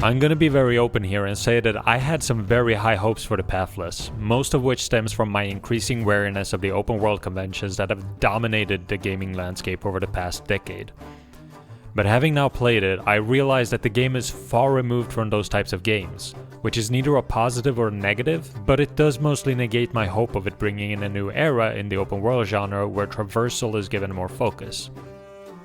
I'm gonna be very open here and say that I had some very high hopes for the Pathless, most of which stems from my increasing wariness of the open world conventions that have dominated the gaming landscape over the past decade. But having now played it, I realize that the game is far removed from those types of games, which is neither a positive or a negative, but it does mostly negate my hope of it bringing in a new era in the open world genre where traversal is given more focus.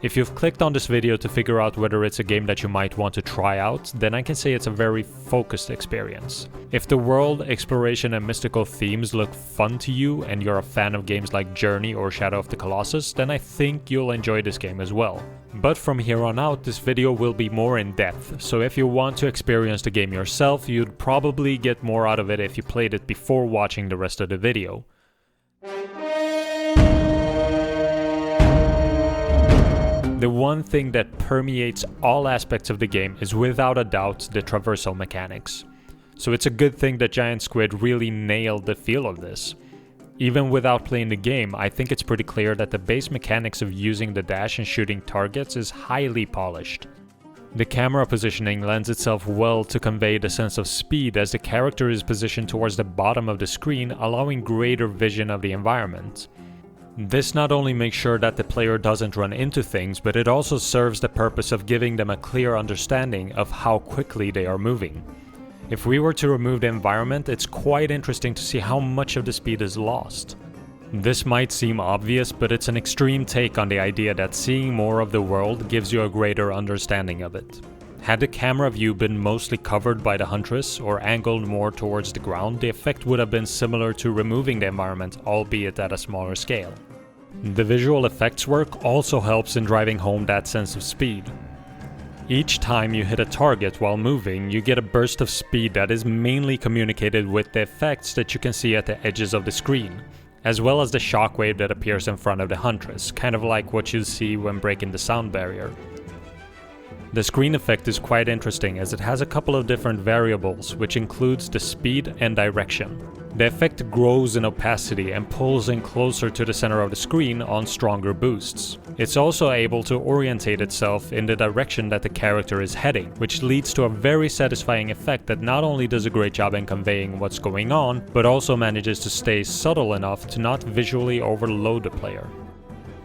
If you've clicked on this video to figure out whether it's a game that you might want to try out, then I can say it's a very focused experience. If the world, exploration and mystical themes look fun to you and you're a fan of games like Journey or Shadow of the Colossus, then I think you'll enjoy this game as well. But from here on out, this video will be more in depth, so if you want to experience the game yourself, you'd probably get more out of it if you played it before watching the rest of the video. The one thing that permeates all aspects of the game is without a doubt the traversal mechanics. So it's a good thing that Giant Squid really nailed the feel of this. Even without playing the game, I think it's pretty clear that the base mechanics of using the dash and shooting targets is highly polished. The camera positioning lends itself well to convey the sense of speed as the character is positioned towards the bottom of the screen, allowing greater vision of the environment. This not only makes sure that the player doesn't run into things, but it also serves the purpose of giving them a clear understanding of how quickly they are moving. If we were to remove the environment, it's quite interesting to see how much of the speed is lost. This might seem obvious, but it's an extreme take on the idea that seeing more of the world gives you a greater understanding of it. Had the camera view been mostly covered by the Huntress or angled more towards the ground, the effect would have been similar to removing the environment, albeit at a smaller scale. The visual effects work also helps in driving home that sense of speed. Each time you hit a target while moving, you get a burst of speed that is mainly communicated with the effects that you can see at the edges of the screen, as well as the shockwave that appears in front of the Huntress, kind of like what you see when breaking the sound barrier. The screen effect is quite interesting as it has a couple of different variables, which includes the speed and direction. The effect grows in opacity and pulls in closer to the center of the screen on stronger boosts. It's also able to orientate itself in the direction that the character is heading, which leads to a very satisfying effect that not only does a great job in conveying what's going on, but also manages to stay subtle enough to not visually overload the player.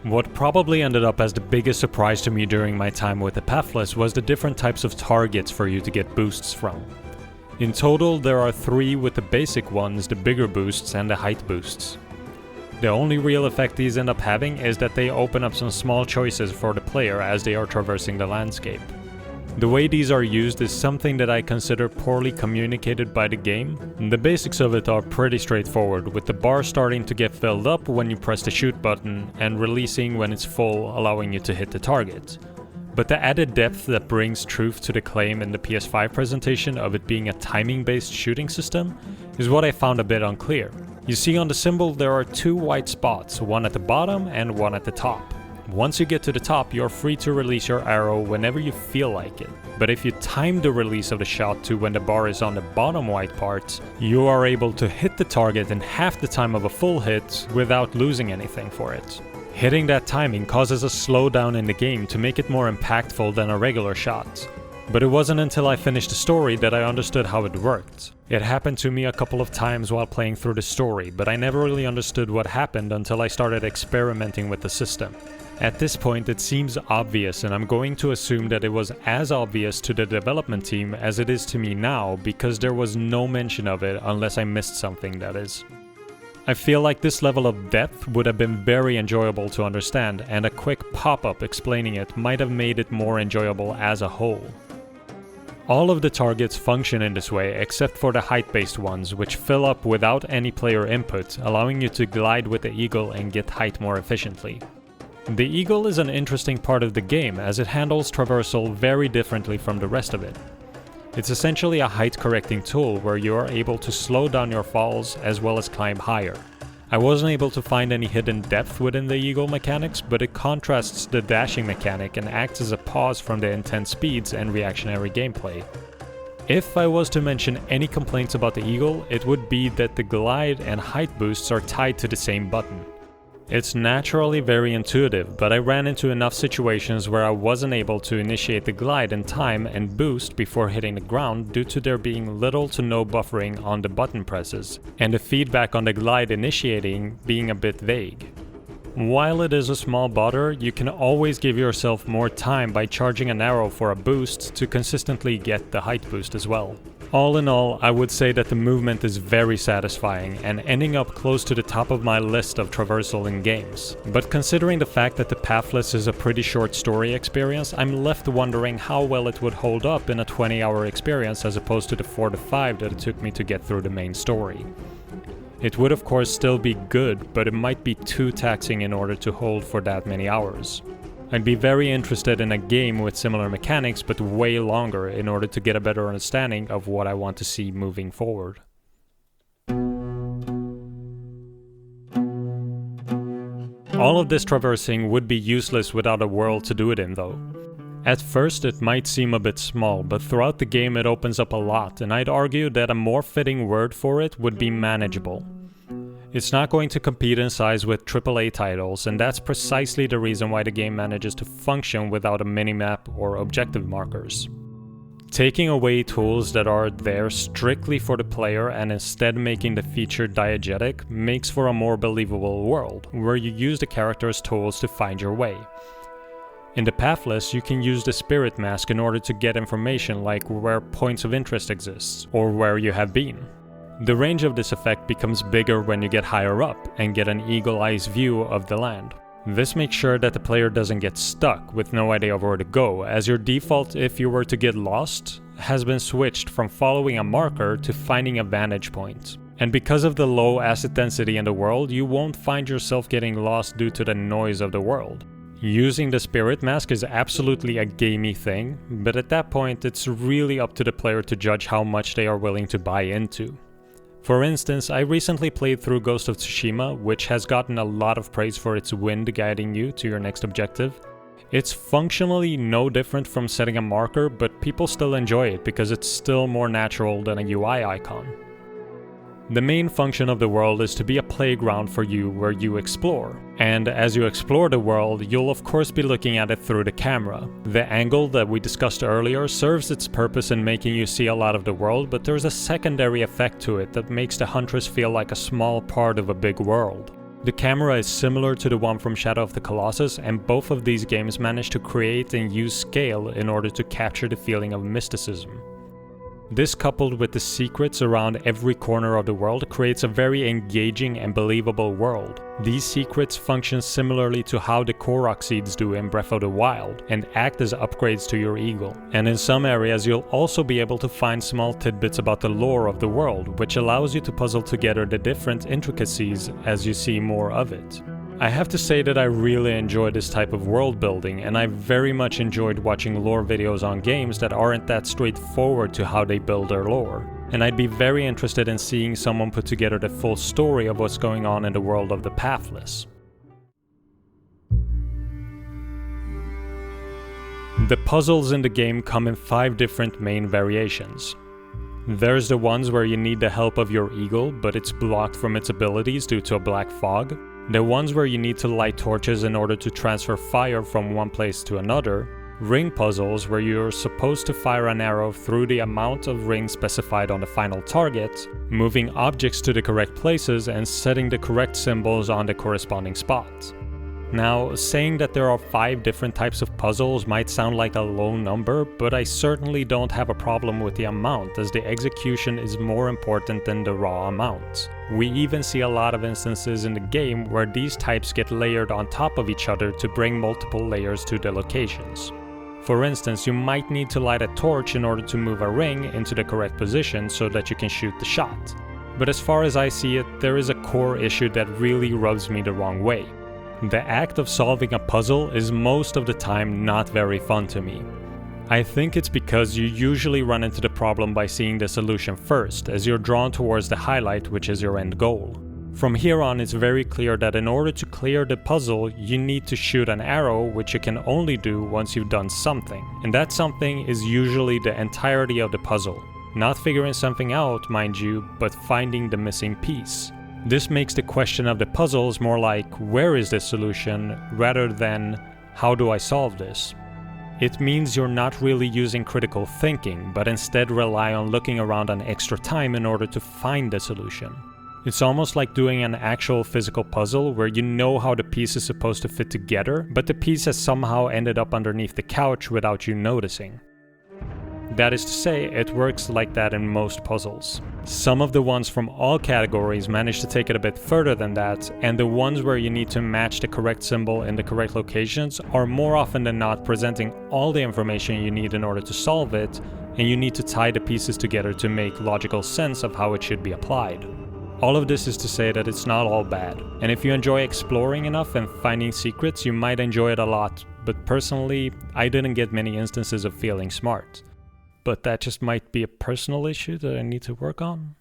What probably ended up as the biggest surprise to me during my time with the Pathless was the different types of targets for you to get boosts from. In total, there are 3, with the basic ones, the bigger boosts and the height boosts. The only real effect these end up having is that they open up some small choices for the player as they are traversing the landscape. The way these are used is something that I consider poorly communicated by the game. The basics of it are pretty straightforward, with the bar starting to get filled up when you press the shoot button and releasing when it's full, allowing you to hit the target. But the added depth that brings truth to the claim in the PS5 presentation of it being a timing-based shooting system is what I found a bit unclear. You see on the symbol there are 2 white spots, one at the bottom and one at the top. Once you get to the top, you're free to release your arrow whenever you feel like it. But if you time the release of the shot to when the bar is on the bottom white part, you are able to hit the target in half the time of a full hit without losing anything for it. Hitting that timing causes a slowdown in the game to make it more impactful than a regular shot. But it wasn't until I finished the story that I understood how it worked. It happened to me a couple of times while playing through the story, but I never really understood what happened until I started experimenting with the system. At this point it seems obvious, and I'm going to assume that it was as obvious to the development team as it is to me now, because there was no mention of it unless I missed something, that is. I feel like this level of depth would have been very enjoyable to understand, and a quick pop-up explaining it might have made it more enjoyable as a whole. All of the targets function in this way except for the height-based ones, which fill up without any player input, allowing you to glide with the eagle and get height more efficiently. The eagle is an interesting part of the game as it handles traversal very differently from the rest of it. It's essentially a height correcting tool where you are able to slow down your falls as well as climb higher. I wasn't able to find any hidden depth within the eagle mechanics, but it contrasts the dashing mechanic and acts as a pause from the intense speeds and reactionary gameplay. If I was to mention any complaints about the eagle, it would be that the glide and height boosts are tied to the same button. It's naturally very intuitive, but I ran into enough situations where I wasn't able to initiate the glide in time and boost before hitting the ground due to there being little to no buffering on the button presses, and the feedback on the glide initiating being a bit vague. While it is a small bother, you can always give yourself more time by charging an arrow for a boost to consistently get the height boost as well. All in all, I would say that the movement is very satisfying and ending up close to the top of my list of traversal in games. But considering the fact that the Pathless is a pretty short story experience, I'm left wondering how well it would hold up in a 20-hour experience as opposed to the 4 to 5 that it took me to get through the main story. It would of course still be good, but it might be too taxing in order to hold for that many hours. I'd be very interested in a game with similar mechanics but way longer in order to get a better understanding of what I want to see moving forward. All of this traversing would be useless without a world to do it in though. At first it might seem a bit small, but throughout the game it opens up a lot, and I'd argue that a more fitting word for it would be manageable. It's not going to compete in size with AAA titles, and that's precisely the reason why the game manages to function without a minimap or objective markers. Taking away tools that are there strictly for the player and instead making the feature diegetic makes for a more believable world, where you use the character's tools to find your way. In the Pathless, you can use the Spirit Mask in order to get information like where points of interest exist, or where you have been. The range of this effect becomes bigger when you get higher up and get an eagle-eyes view of the land. This makes sure that the player doesn't get stuck with no idea of where to go, as your default if you were to get lost has been switched from following a marker to finding a vantage point. And because of the low asset density in the world, you won't find yourself getting lost due to the noise of the world. Using the Spirit Mask is absolutely a gamey thing, but at that point it's really up to the player to judge how much they are willing to buy into. For instance, I recently played through Ghost of Tsushima, which has gotten a lot of praise for its wind guiding you to your next objective. It's functionally no different from setting a marker, but people still enjoy it because it's still more natural than a UI icon. The main function of the world is to be a playground for you where you explore. And as you explore the world, you'll of course be looking at it through the camera. The angle that we discussed earlier serves its purpose in making you see a lot of the world, but there's a secondary effect to it that makes the hunters feel like a small part of a big world. The camera is similar to the one from Shadow of the Colossus, and both of these games manage to create and use scale in order to capture the feeling of mysticism. This, coupled with the secrets around every corner of the world, creates a very engaging and believable world. These secrets function similarly to how the Korok seeds do in Breath of the Wild, and act as upgrades to your eagle. And in some areas you'll also be able to find small tidbits about the lore of the world, which allows you to puzzle together the different intricacies as you see more of it. I have to say that I really enjoy this type of world building, and I very much enjoyed watching lore videos on games that aren't that straightforward to how they build their lore. And I'd be very interested in seeing someone put together the full story of what's going on in the world of the Pathless. The puzzles in the game come in 5 different main variations. There's the ones where you need the help of your eagle, but it's blocked from its abilities due to a black fog. The ones where you need to light torches in order to transfer fire from one place to another. Ring puzzles where you're supposed to fire an arrow through the amount of rings specified on the final target, moving objects to the correct places and setting the correct symbols on the corresponding spot. Now, saying that there are 5 different types of puzzles might sound like a low number, but I certainly don't have a problem with the amount, as the execution is more important than the raw amount. We even see a lot of instances in the game where these types get layered on top of each other to bring multiple layers to the locations. For instance, you might need to light a torch in order to move a ring into the correct position so that you can shoot the shot. But as far as I see it, there is a core issue that really rubs me the wrong way. The act of solving a puzzle is most of the time not very fun to me. I think it's because you usually run into the problem by seeing the solution first, as you're drawn towards the highlight, which is your end goal. From here on, it's very clear that in order to clear the puzzle, you need to shoot an arrow, which you can only do once you've done something. And that something is usually the entirety of the puzzle. Not figuring something out, mind you, but finding the missing piece. This makes the question of the puzzles more like, where is this solution, rather than, how do I solve this? It means you're not really using critical thinking, but instead rely on looking around an extra time in order to find the solution. It's almost like doing an actual physical puzzle where you know how the piece is supposed to fit together, but the piece has somehow ended up underneath the couch without you noticing. That is to say, it works like that in most puzzles. Some of the ones from all categories manage to take it a bit further than that, and the ones where you need to match the correct symbol in the correct locations are more often than not presenting all the information you need in order to solve it, and you need to tie the pieces together to make logical sense of how it should be applied. All of this is to say that it's not all bad, and if you enjoy exploring enough and finding secrets, you might enjoy it a lot, but personally, I didn't get many instances of feeling smart. But that just might be a personal issue that I need to work on.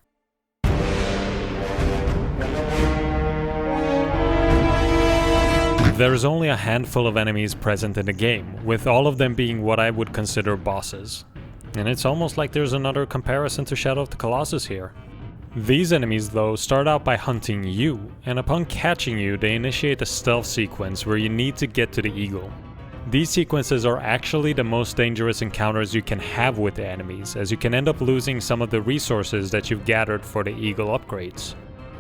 There is only a handful of enemies present in the game, with all of them being what I would consider bosses. And it's almost like there's another comparison to Shadow of the Colossus here. These enemies though start out by hunting you, and upon catching you they initiate a stealth sequence where you need to get to the eagle. These sequences are actually the most dangerous encounters you can have with the enemies, as you can end up losing some of the resources that you've gathered for the eagle upgrades.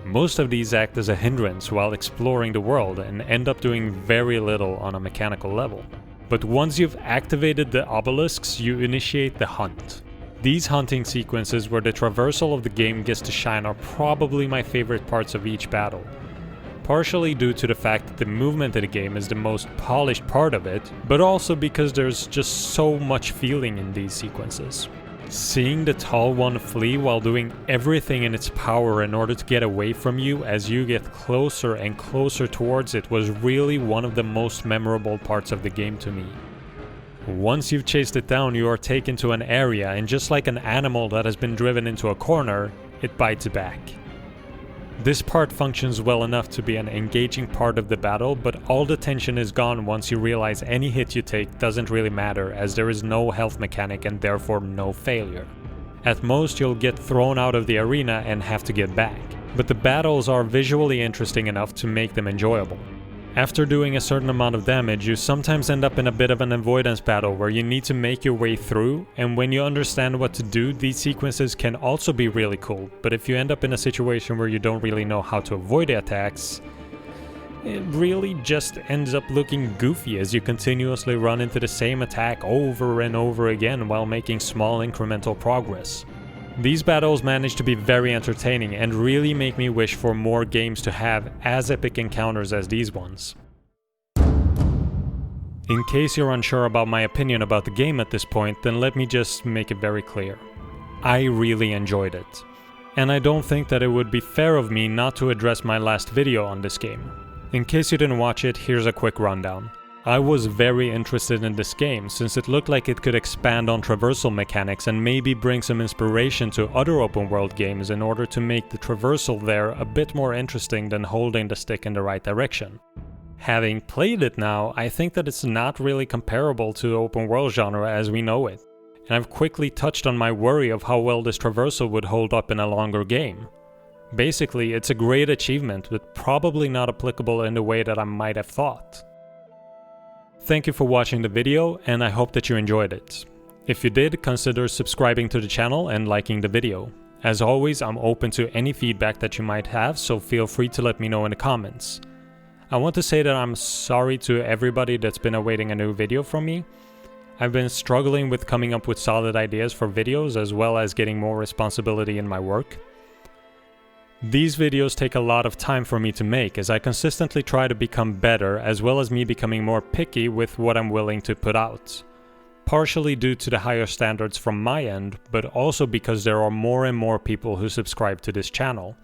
Most of these act as a hindrance while exploring the world and end up doing very little on a mechanical level. But once you've activated the obelisks, you initiate the hunt. These hunting sequences where the traversal of the game gets to shine are probably my favorite parts of each battle. Partially due to the fact that the movement of the game is the most polished part of it, but also because there's just so much feeling in these sequences. Seeing the tall one flee while doing everything in its power in order to get away from you as you get closer and closer towards it was really one of the most memorable parts of the game to me. Once you've chased it down, you are taken to an area, and just like an animal that has been driven into a corner, it bites back. This part functions well enough to be an engaging part of the battle, but all the tension is gone once you realize any hit you take doesn't really matter, as there is no health mechanic and therefore no failure. At most you'll get thrown out of the arena and have to get back, but the battles are visually interesting enough to make them enjoyable. After doing a certain amount of damage, you sometimes end up in a bit of an avoidance battle where you need to make your way through, and when you understand what to do, these sequences can also be really cool, but if you end up in a situation where you don't really know how to avoid the attacks, it really just ends up looking goofy as you continuously run into the same attack over and over again while making small incremental progress. These battles manage to be very entertaining and really make me wish for more games to have as epic encounters as these ones. In case you're unsure about my opinion about the game at this point, then let me just make it very clear. I really enjoyed it. And I don't think that it would be fair of me not to address my last video on this game. In case you didn't watch it, here's a quick rundown. I was very interested in this game since it looked like it could expand on traversal mechanics and maybe bring some inspiration to other open world games in order to make the traversal there a bit more interesting than holding the stick in the right direction. Having played it now, I think that it's not really comparable to the open world genre as we know it, and I've quickly touched on my worry of how well this traversal would hold up in a longer game. Basically, it's a great achievement, but probably not applicable in the way that I might have thought. Thank you for watching the video, and I hope that you enjoyed it. If you did, consider subscribing to the channel and liking the video. As always, I'm open to any feedback that you might have, so feel free to let me know in the comments. I want to say that I'm sorry to everybody that's been awaiting a new video from me. I've been struggling with coming up with solid ideas for videos as well as getting more responsibility in my work. These videos take a lot of time for me to make as I consistently try to become better, as well as me becoming more picky with what I'm willing to put out. Partially due to the higher standards from my end, but also because there are more and more people who subscribe to this channel.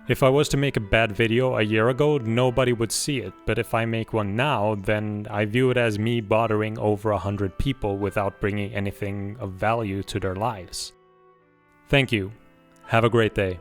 If I was to make a bad video a year ago, nobody would see it, but if I make one now, then I view it as me bothering over 100 people without bringing anything of value to their lives. Thank you. Have a great day.